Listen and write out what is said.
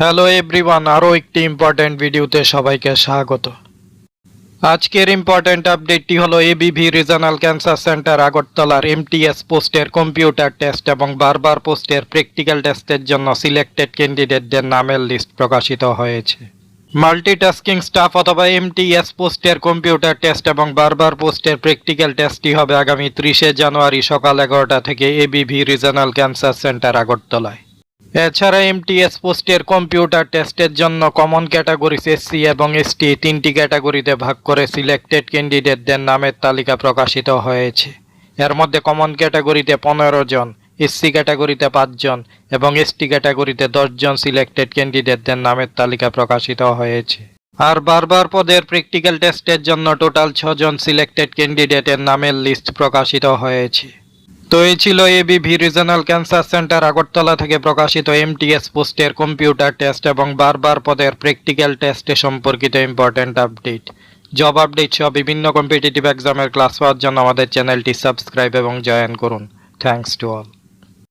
Hello everyone, আরও একটি important ভিডিওতে সবাইকে স্বাগত। আজকের ইম্পর্ট্যান্ট আপডেটটি হলো এবিভি রিজনাল ক্যান্সার সেন্টার আগরতলার এমটিএস পোস্টের কম্পিউটার টেস্ট এবং বারবার পোস্টের প্র্যাকটিক্যাল টেস্টের জন্য সিলেক্টেড ক্যান্ডিডেটদের নামের লিস্ট প্রকাশিত হয়েছে। মাল্টিটাস্কিং স্টাফ অথবা এমটিএস পোস্টের কম্পিউটার টেস্ট এবং বারবার পোস্টের প্র্যাকটিক্যাল টেস্টটি হবে আগামী 30শে জানুয়ারি সকাল 11টা থেকে এবিভি রিজনাল ক্যান্সার সেন্টার আগরতলায়। এছাড়া এমটিএস পোস্টের কম্পিউটার টেস্টের জন্য কমন ক্যাটাগরিজ এসসি এবং এসটি 3টি ক্যাটাগরিতে ভাগ করে সিলেক্টেড ক্যান্ডিডেটদের নামের তালিকা প্রকাশিত হয়েছে। এর মধ্যে কমন ক্যাটাগরিতে 15 জন, এসসি ক্যাটাগরিতে 5 জন এবং এসটি ক্যাটাগরিতে 10 জন সিলেক্টেড ক্যান্ডিডেটদের নামের তালিকা প্রকাশিত হয়েছে। আর বারবার পদের প্র্যাকটিক্যাল টেস্টের জন্য টোটাল 6 জন সিলেক্টেড ক্যান্ডিডেটের নামের লিস্ট প্রকাশিত হয়েছে। তো এই ছিল এবিভি রিজনাল ক্যান্সার সেন্টার আগরতলা থেকে প্রকাশিত এমটিএস পোস্টের কম্পিউটার টেস্ট এবং বারবার পদের প্র্যাকটিক্যাল টেস্টে সম্পর্কিত ইম্পর্ট্যান্ট আপডেট। জব আপডেট সহ বিভিন্ন কম্পিটিটিভ এক্সামের ক্লাস পাওয়ার জন্য আমাদের চ্যানেলটি সাবস্ক্রাইব এবং জয়েন করুন। Thanks to all.